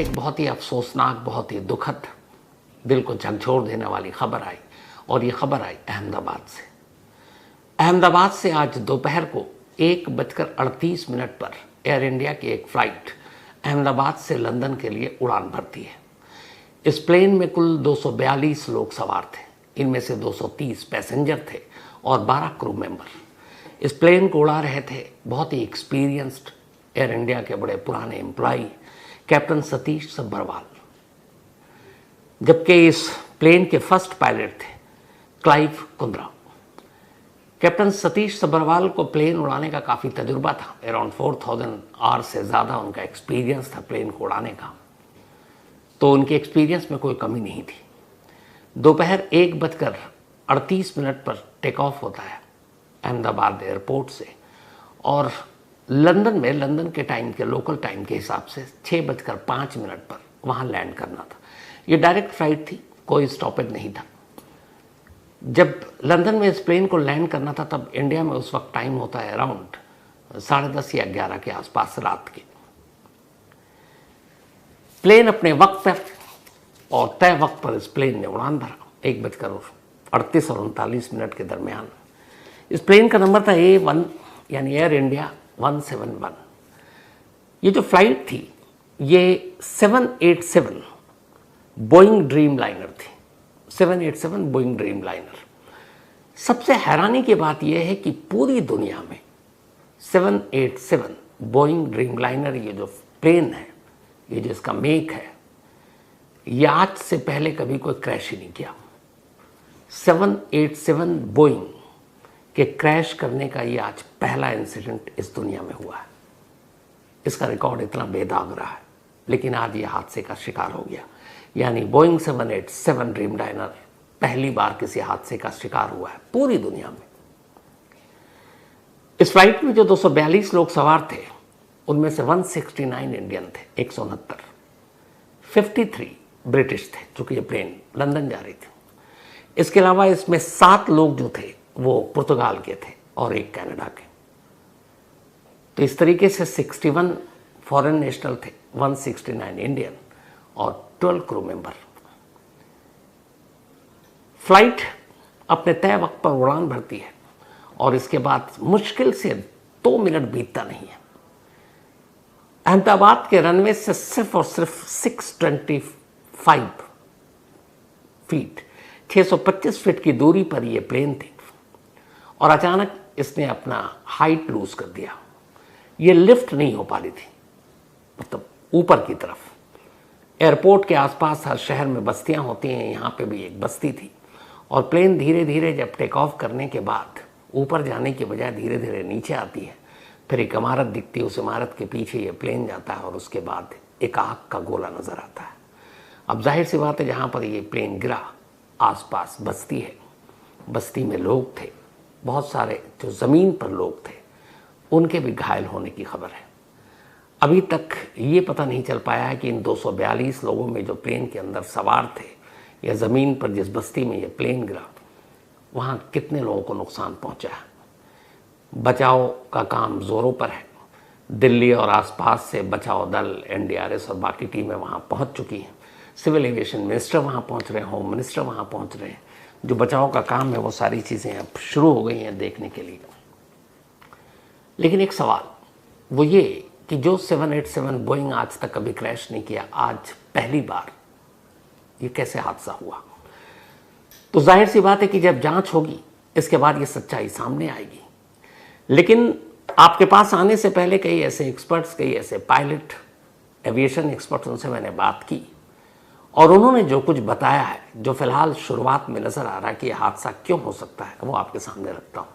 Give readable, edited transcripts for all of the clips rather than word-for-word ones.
एक बहुत ही अफसोसनाक, बहुत ही दुखद, दिल को झकझोर देने वाली खबर आई और ये खबर आई अहमदाबाद से। अहमदाबाद से आज दोपहर को 1:38 पर एयर इंडिया की एक फ़्लाइट अहमदाबाद से लंदन के लिए उड़ान भरती है। इस प्लेन में कुल 242 लोग सवार थे। इनमें से 230 पैसेंजर थे और 12 क्रू मेंबर। इस प्लेन को उड़ा रहे थे बहुत ही एक्सपीरियंस्ड एयर इंडिया के बड़े पुराने एम्प्लॉई कैप्टन सतीश सब्बरवाल, जबकि इस प्लेन के फर्स्ट पायलट थे क्लाइव कुंद्रा। कैप्टन सतीश सब्बरवाल को प्लेन उड़ाने का काफ़ी तजुर्बा था। अराउंड 4000 आवर्स से ज़्यादा उनका एक्सपीरियंस था प्लेन को उड़ाने का, तो उनके एक्सपीरियंस में कोई कमी नहीं थी। दोपहर 1:38 पर टेक ऑफ होता है अहमदाबाद एयरपोर्ट से और लंदन में लंदन के टाइम के लोकल टाइम के हिसाब से 6:05 पर वहाँ लैंड करना था। ये डायरेक्ट फ्लाइट थी, कोई स्टॉपेज नहीं था। जब लंदन में इस प्लेन को लैंड करना था तब इंडिया में उस वक्त टाइम होता है अराउंड 10:30 या 11 के आसपास रात के। प्लेन अपने वक्त पर और तय वक्त पर इस प्लेन ने उड़ान भरा 1:38 और 39 के दरमियान। इस प्लेन का नंबर था A1 यानी एयर इंडिया 171। ये जो फ्लाइट थी ये 787 बोइंग ड्रीम लाइनर थी। 787 बोइंग ड्रीम लाइनर। सबसे हैरानी की बात यह है कि पूरी दुनिया में 787 बोइंग ड्रीम लाइनर ये जो प्लेन है, ये जो इसका मेक है, ये आज से पहले कभी कोई क्रैश ही नहीं किया। 787 बोइंग के क्रैश करने का ये आज पहला इंसिडेंट इस दुनिया में हुआ है। इसका रिकॉर्ड इतना बेदाग रहा है, लेकिन आज ये हादसे का शिकार हो गया। यानी बोइंग 787 ड्रीम लाइनर पहली बार किसी हादसे का शिकार हुआ है पूरी दुनिया में। इस फ्लाइट में जो 242 लोग सवार थे उनमें से 169 इंडियन थे, 169, 53 ब्रिटिश थे, चूंकि ये प्लेन लंदन जा रही थी। इसके अलावा इसमें 7 लोग जो थे वो पुर्तगाल के थे और एक कनाडा के। तो इस तरीके से 61 फॉरेन नेशनल थे, 169 इंडियन और 12 क्रू मेंबर। फ्लाइट अपने तय वक्त पर उड़ान भरती है और इसके बाद मुश्किल से 2 मिनट बीतता नहीं है। अहमदाबाद के रनवे से सिर्फ और सिर्फ 625 फीट 625 फीट की दूरी पर यह प्लेन थी और अचानक इसने अपना हाइट लूज कर दिया। ये लिफ्ट नहीं हो पा रही थी, मतलब ऊपर की तरफ। एयरपोर्ट के आसपास हर शहर में बस्तियां होती हैं, यहाँ पे भी एक बस्ती थी और प्लेन धीरे धीरे जब टेक ऑफ करने के बाद ऊपर जाने के बजाय धीरे धीरे नीचे आती है। फिर एक इमारत दिखती है, उस इमारत के पीछे ये प्लेन जाता है और उसके बाद एक आग का गोला नजर आता है। अब जाहिर सी बात है, जहाँ पर ये प्लेन गिरा आसपास बस्ती है, बस्ती में लोग थे, बहुत सारे जो ज़मीन पर लोग थे उनके भी घायल होने की खबर है। अभी तक ये पता नहीं चल पाया है कि इन 242 लोगों में जो प्लेन के अंदर सवार थे या ज़मीन पर जिस बस्ती में ये प्लेन गिरा वहाँ कितने लोगों को नुकसान पहुँचा है। बचाव का काम ज़ोरों पर है। दिल्ली और आसपास से बचाव दल, NDRS और बाकी टीमें वहाँ पहुँच चुकी हैं। सिविल एविएशन मिनिस्टर वहाँ पहुँच रहे हैं, होम मिनिस्टर वहाँ पहुँच रहे हैं। जो बचाव का काम है वो सारी चीज़ें अब शुरू हो गई हैं देखने के लिए। लेकिन एक सवाल वो ये कि जो 787 बोइंग आज तक कभी क्रैश नहीं किया, आज पहली बार ये कैसे हादसा हुआ। तो जाहिर सी बात है कि जब जांच होगी इसके बाद ये सच्चाई सामने आएगी। लेकिन आपके पास आने से पहले कई ऐसे एक्सपर्ट्स, कई ऐसे पायलट, एविएशन एक्सपर्ट्स, उनसे मैंने बात की और उन्होंने जो कुछ बताया है, जो फिलहाल शुरुआत में नज़र आ रहा है कि यह हादसा क्यों हो सकता है, वो आपके सामने रखता हूँ।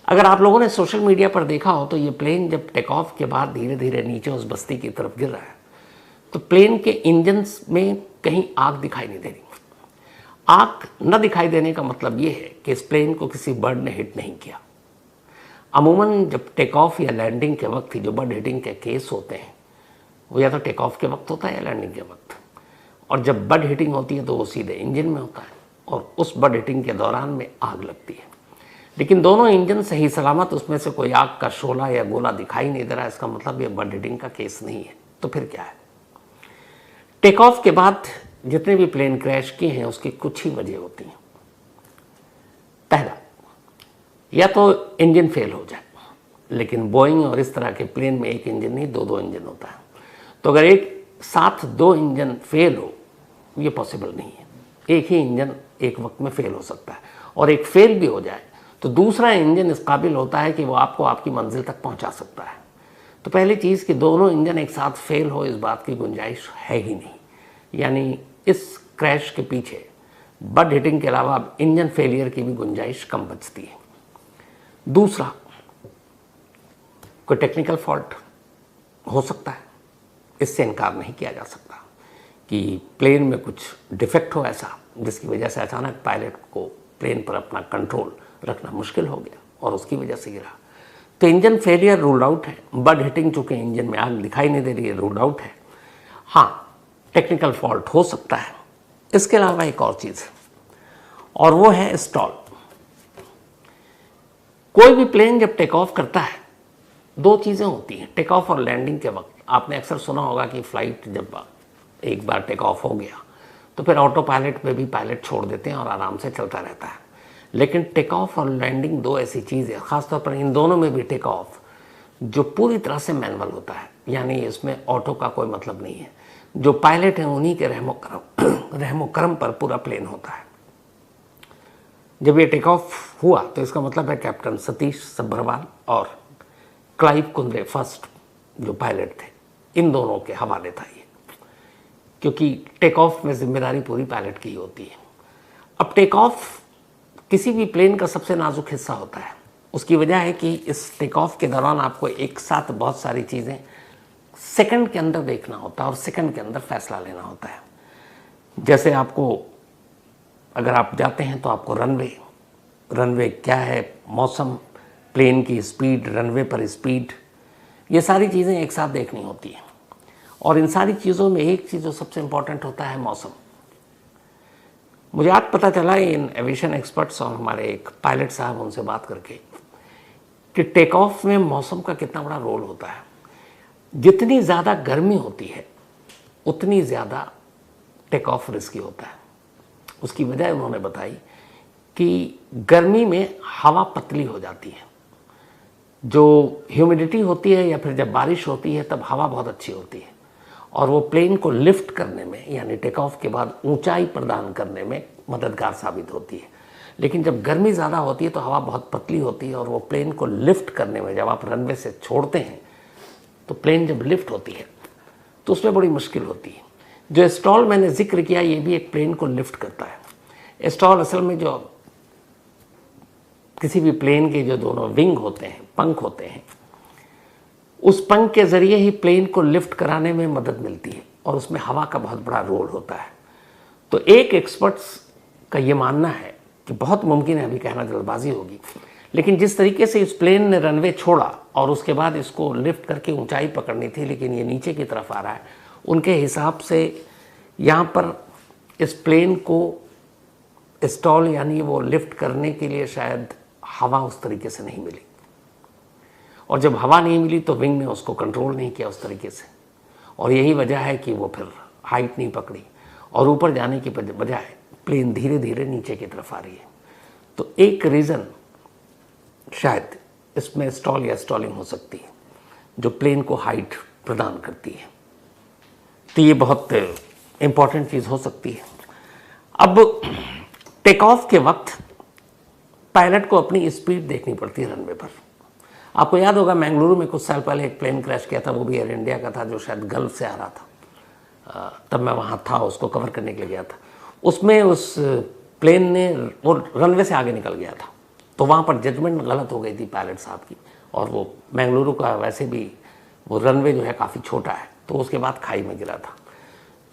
अगर आप लोगों ने सोशल मीडिया पर देखा हो तो ये प्लेन जब टेक ऑफ के बाद धीरे धीरे नीचे उस बस्ती की तरफ गिर रहा है तो प्लेन के इंजन्स में कहीं आग दिखाई नहीं दे रही। आग न दिखाई देने का मतलब ये है कि इस प्लेन को किसी बर्ड ने हिट नहीं किया। अमूमन जब टेक ऑफ या लैंडिंग के वक्त ही जो बर्ड हिटिंग के केस होते हैं वो या तो टेक ऑफ के वक्त होता है या लैंडिंग के वक्त, और जब बर्ड हिटिंग होती है तो वो सीधे इंजन में होता है और उस बर्ड हिटिंग के दौरान में आग लगती है। लेकिन दोनों इंजन सही सलामत, उसमें से कोई आग का शोला या गोला दिखाई नहीं दे रहा। इसका मतलब ये बर्ड हिटिंग का केस नहीं है। तो फिर क्या है? टेक ऑफ के बाद जितने भी प्लेन क्रैश किए हैं उसकी कुछ ही वजह होती हैं। पहला, या तो इंजन फेल हो जाए, लेकिन बोइंग और इस तरह के प्लेन में एक इंजन नहीं, दो इंजन होता है। तो अगर एक साथ दो इंजन फेल हो, ये पॉसिबल नहीं है। एक ही इंजन एक वक्त में फेल हो सकता है, और एक फेल भी हो जाए तो दूसरा इंजन इस काबिल होता है कि वो आपको आपकी मंजिल तक पहुंचा सकता है। तो पहली चीज़ कि दोनों इंजन एक साथ फेल हो, इस बात की गुंजाइश है ही नहीं। यानी इस क्रैश के पीछे बड हिटिंग के अलावा अब इंजन फेलियर की भी गुंजाइश कम बचती है। दूसरा, कोई टेक्निकल फॉल्ट हो सकता है, इससे इनकार नहीं किया जा सकता कि प्लेन में कुछ डिफेक्ट हो ऐसा जिसकी वजह से अचानक पायलट को प्लेन पर अपना कंट्रोल रखना मुश्किल हो गया और उसकी वजह से गिरा। तो इंजन फेलियर रूल्ड आउट है। बड हिटिंग, चूंकि इंजन में आग दिखाई नहीं दे रही है, रूल्ड आउट है। हाँ, टेक्निकल फॉल्ट हो सकता है। इसके अलावा एक और चीज़ है, और वो है स्टॉल। कोई भी प्लेन जब टेक ऑफ करता है, दो चीज़ें होती हैं टेक ऑफ और लैंडिंग के वक्त। आपने अक्सर सुना होगा कि फ्लाइट जब एक बार टेक ऑफ हो गया तो फिर ऑटो पायलट में भी पायलट छोड़ देते हैं और आराम से चलता रहता है। लेकिन टेक ऑफ और लैंडिंग दो ऐसी चीज़ है, ख़ासतौर पर इन दोनों में भी टेक ऑफ जो पूरी तरह से मैनुअल होता है, यानी इसमें ऑटो का कोई मतलब नहीं है। जो पायलट हैं उन्हीं के रहमो करम पर पूरा प्लेन होता है। जब ये टेक ऑफ हुआ तो इसका मतलब है कैप्टन सतीश सब्भरवाल और क्लाइव कुंद्रे फर्स्ट जो पायलट थे, इन दोनों के हवाले था ये, क्योंकि टेक ऑफ में जिम्मेदारी पूरी पायलट की होती है। अब टेक ऑफ किसी भी प्लेन का सबसे नाजुक हिस्सा होता है। उसकी वजह है कि इस टेक ऑफ के दौरान आपको एक साथ बहुत सारी चीज़ें सेकंड के अंदर देखना होता है और सेकंड के अंदर फैसला लेना होता है। जैसे आपको, अगर आप जाते हैं तो आपको रनवे क्या है, मौसम, प्लेन की स्पीड, रनवे पर स्पीड, ये सारी चीज़ें एक साथ देखनी होती हैं। और इन सारी चीज़ों में एक चीज़ जो सबसे इम्पॉर्टेंट होता है, मौसम। मुझे आज पता चला इन एविएशन एक्सपर्ट्स और हमारे एक पायलट साहब, उनसे बात करके, कि टेक ऑफ में मौसम का कितना बड़ा रोल होता है। जितनी ज़्यादा गर्मी होती है उतनी ज़्यादा टेक ऑफ रिस्की होता है। उसकी वजह उन्होंने बताई कि गर्मी में हवा पतली हो जाती है, जो ह्यूमिडिटी होती है या फिर जब बारिश होती है तब हवा बहुत अच्छी होती है और वो प्लेन को लिफ्ट करने में, यानी टेक ऑफ के बाद ऊंचाई प्रदान करने में मददगार साबित होती है। लेकिन जब गर्मी ज़्यादा होती है तो हवा बहुत पतली होती है और वो प्लेन को लिफ्ट करने में, जब आप रनवे से छोड़ते हैं तो प्लेन जब लिफ्ट होती है तो उसमें बड़ी मुश्किल होती है। जो स्टॉल मैंने जिक्र किया, ये भी एक प्लेन को लिफ्ट करता है। स्टॉल असल में जो किसी भी प्लेन के जो दोनों विंग होते हैं, पंख होते हैं, उस पंख के ज़रिए ही प्लेन को लिफ्ट कराने में मदद मिलती है और उसमें हवा का बहुत बड़ा रोल होता है। तो एक एक्सपर्ट्स का ये मानना है कि बहुत मुमकिन है, अभी कहना जल्दबाजी होगी, लेकिन जिस तरीके से इस प्लेन ने रनवे छोड़ा और उसके बाद इसको लिफ्ट करके ऊंचाई पकड़नी थी, लेकिन ये नीचे की तरफ आ रहा है, उनके हिसाब से यहाँ पर इस प्लेन को स्टॉल, यानी वो लिफ्ट करने के लिए शायद हवा उस तरीके से नहीं मिली, और जब हवा नहीं मिली तो विंग ने उसको कंट्रोल नहीं किया उस तरीके से, और यही वजह है कि वो फिर हाइट नहीं पकड़ी और ऊपर जाने की बजाय प्लेन धीरे धीरे नीचे की तरफ आ रही है। तो एक रीज़न शायद इसमें स्टॉल या स्टॉलिंग हो सकती है, जो प्लेन को हाइट प्रदान करती है। तो ये बहुत इम्पॉर्टेंट चीज़ हो सकती है। अब टेक ऑफ के वक्त पायलट को अपनी स्पीड देखनी पड़ती है रनवे पर। आपको याद होगा मैंगलुरु में कुछ साल पहले एक प्लेन क्रैश किया था, वो भी एयर इंडिया का था, जो शायद गल्फ से आ रहा था। तब मैं वहाँ था, उसको कवर करने के लिए गया था। उसमें उस प्लेन ने, वो रनवे से आगे निकल गया था, तो वहाँ पर जजमेंट गलत हो गई थी पायलट साहब की, और वो मैंगलुरु का वैसे भी वो रनवे जो है काफ़ी छोटा है, तो उसके बाद खाई में गिरा था।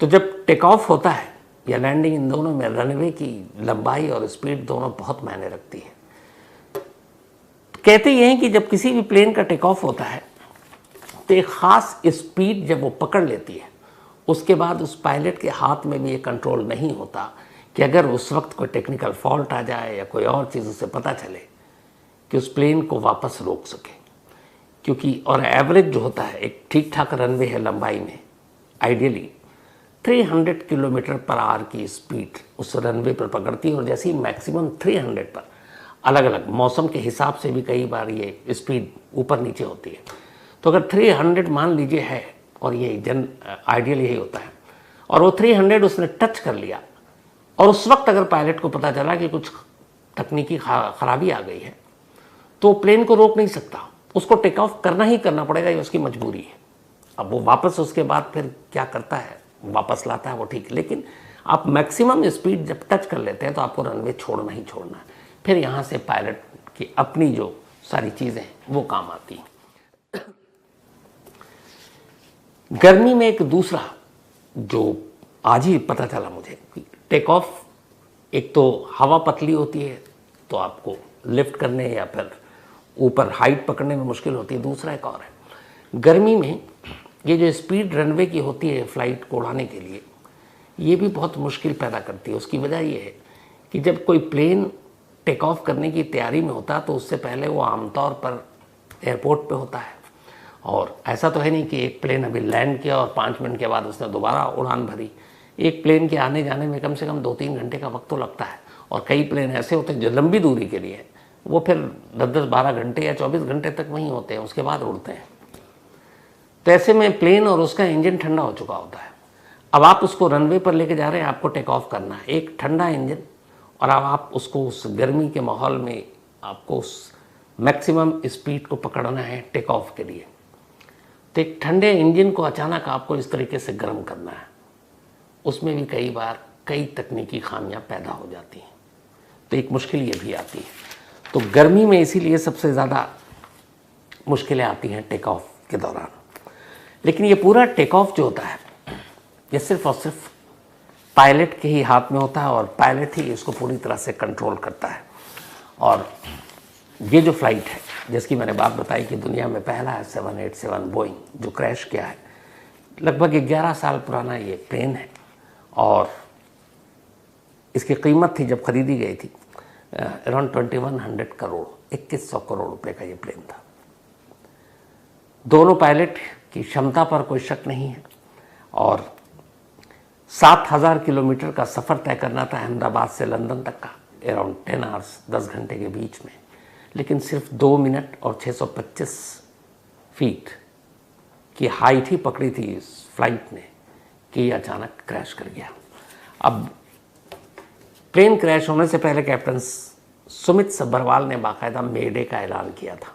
तो जब टेक ऑफ होता है या लैंडिंग, इन दोनों में रनवे की लंबाई और स्पीड दोनों बहुत मायने रखती है। कहते ये हैं कि जब किसी भी प्लेन का टेक ऑफ होता है तो एक ख़ास स्पीड जब वो पकड़ लेती है, उसके बाद उस पायलट के हाथ में भी ये कंट्रोल नहीं होता कि अगर उस वक्त कोई टेक्निकल फॉल्ट आ जाए या कोई और चीज़ उसे पता चले कि उस प्लेन को वापस रोक सके। क्योंकि और एवरेज जो होता है, एक ठीक ठाक रनवे है लंबाई में आइडियली 300 किलोमीटर पर आवर की स्पीड उस रनवे पर पकड़ती है, और जैसे ही मैक्सिमम 300 पर, अलग अलग मौसम के हिसाब से भी कई बार ये स्पीड ऊपर नीचे होती है। तो अगर 300 मान लीजिए है, और ये आइडियल यही होता है, और वो 300 उसने टच कर लिया, और उस वक्त अगर पायलट को पता चला कि कुछ तकनीकी खराबी आ गई है, तो प्लेन को रोक नहीं सकता, उसको टेक ऑफ करना ही करना पड़ेगा, ये उसकी मजबूरी है। अब वो वापस उसके बाद फिर क्या करता है, वापस लाता है, वो ठीक है, लेकिन आप मैक्सिमम स्पीड जब टच कर लेते हैं तो आपको रनवे छोड़ना ही छोड़ना है। फिर यहाँ से पायलट की अपनी जो सारी चीज़ें हैं वो काम आती हैं। गर्मी में एक दूसरा जो आज ही पता चला मुझे कि टेक ऑफ, एक तो हवा पतली होती है तो आपको लिफ्ट करने या फिर ऊपर हाइट पकड़ने में मुश्किल होती है। दूसरा एक और है, गर्मी में ये जो स्पीड रनवे की होती है फ्लाइट को उड़ाने के लिए, ये भी बहुत मुश्किल पैदा करती है। उसकी वजह ये है कि जब कोई प्लेन टेक ऑफ करने की तैयारी में होता है तो उससे पहले वो आमतौर पर एयरपोर्ट पे होता है, और ऐसा तो है नहीं कि एक प्लेन अभी लैंड किया और 5 मिनट के बाद उसने दोबारा उड़ान भरी। एक प्लेन के आने जाने में कम से कम 2-3 घंटे का वक्त तो लगता है, और कई प्लेन ऐसे होते हैं जो लंबी दूरी के लिए वो फिर 10-12 घंटे या 24 घंटे तक वहीं होते हैं, उसके बाद उड़ते हैं। तो ऐसे में प्लेन और उसका इंजन ठंडा हो चुका होता है। अब आप उसको रनवे पर लेके जा रहे हैं, आपको टेक ऑफ करना है, एक ठंडा इंजन, और अब आप उसको उस गर्मी के माहौल में आपको उस मैक्सिमम स्पीड को पकड़ना है टेक ऑफ के लिए। तो एक ठंडे इंजन को अचानक आपको इस तरीके से गर्म करना है, उसमें भी कई बार कई तकनीकी खामियां पैदा हो जाती हैं, तो एक मुश्किल ये भी आती है। तो गर्मी में इसीलिए सबसे ज़्यादा मुश्किलें आती हैं टेक ऑफ के दौरान। लेकिन ये पूरा टेक ऑफ जो होता है ये सिर्फ और सिर्फ पायलट के ही हाथ में होता है, और पायलट ही इसको पूरी तरह से कंट्रोल करता है। और ये जो फ्लाइट है जिसकी मैंने बात बताई कि दुनिया में पहला है 787 बोइंग जो क्रैश किया है, लगभग 11 साल पुराना ये प्लेन है, और इसकी कीमत थी जब खरीदी गई थी अराउंड 2100 करोड़, 2100 करोड़ रुपए का ये प्लेन था। दोनों पायलट की क्षमता पर कोई शक नहीं है, और 7000 किलोमीटर का सफ़र तय करना था अहमदाबाद से लंदन तक का, अराउंड 10 आवर्स, 10 घंटे के बीच में, लेकिन सिर्फ 2 मिनट और 625 फीट की हाइट ही पकड़ी थी इस फ्लाइट ने कि अचानक क्रैश कर गया। अब प्लेन क्रैश होने से पहले कैप्टन सुमित सब्बरवाल ने बाकायदा मेडे का ऐलान किया था,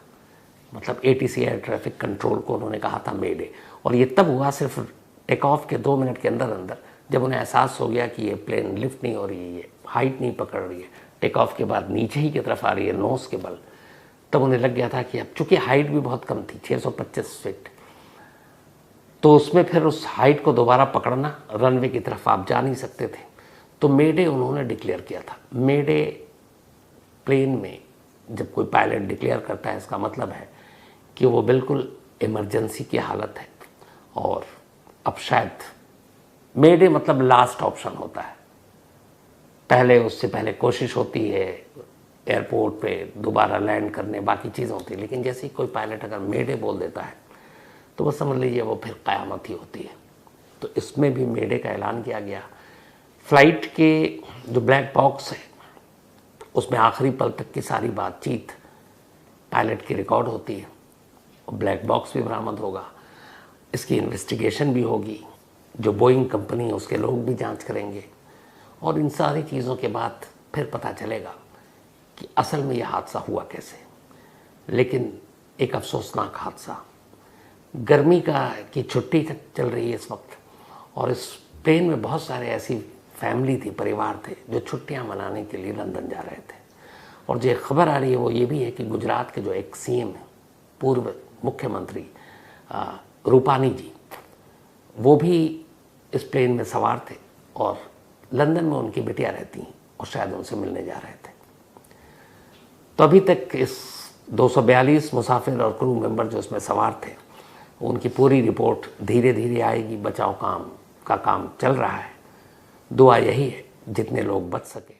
मतलब ATC एयर ट्रैफिक कंट्रोल को उन्होंने कहा था मेडे, और ये तब हुआ सिर्फ टेक ऑफ के 2 मिनट के अंदर अंदर, जब उन्हें एहसास हो गया कि ये प्लेन लिफ्ट नहीं हो रही है, ये हाइट नहीं पकड़ रही है, टेक ऑफ के बाद नीचे ही की तरफ आ रही है नोस के बल। तब उन्हें लग गया था कि अब चूंकि हाइट भी बहुत कम थी 625 फीट, तो उसमें फिर उस हाइट को दोबारा पकड़ना, रनवे की तरफ आप जा नहीं सकते थे, तो मेडे उन्होंने डिक्लेयर किया था। मेडे प्लेन में जब कोई पायलट डिक्लेयर करता है इसका मतलब है कि वो बिल्कुल इमरजेंसी की हालत है, और अब शायद मेडे मतलब लास्ट ऑप्शन होता है। पहले उससे पहले कोशिश होती है एयरपोर्ट पे दोबारा लैंड करने, बाकी चीज़ें होती है, लेकिन जैसे ही कोई पायलट अगर मेडे बोल देता है तो वो समझ लीजिए वो फिर क़यामत ही होती है। तो इसमें भी मेडे का ऐलान किया गया। फ्लाइट के जो ब्लैक बॉक्स है उसमें आखिरी पल तक की सारी बातचीत पायलट की रिकॉर्ड होती है, और ब्लैक बॉक्स भी बरामद होगा, इसकी इन्वेस्टिगेशन भी होगी, जो बोइंग कंपनी है उसके लोग भी जांच करेंगे, और इन सारी चीज़ों के बाद फिर पता चलेगा कि असल में यह हादसा हुआ कैसे। लेकिन एक अफसोसनाक हादसा, गर्मी की छुट्टी चल रही है इस वक्त, और इस प्लेन में बहुत सारे ऐसी फैमिली थी, परिवार थे जो छुट्टियां मनाने के लिए लंदन जा रहे थे। और जो खबर आ रही है वो ये भी है कि गुजरात के जो एक CM है, पूर्व मुख्यमंत्री रूपानी जी, वो भी इस प्लेन में सवार थे, और लंदन में उनकी बेटियां रहती हैं, और शायद उनसे मिलने जा रहे थे। तो अभी तक इस 242 मुसाफिर और क्रू मेंबर जो इसमें सवार थे, उनकी पूरी रिपोर्ट धीरे धीरे आएगी। बचाव का काम चल रहा है। दुआ यही है जितने लोग बच सके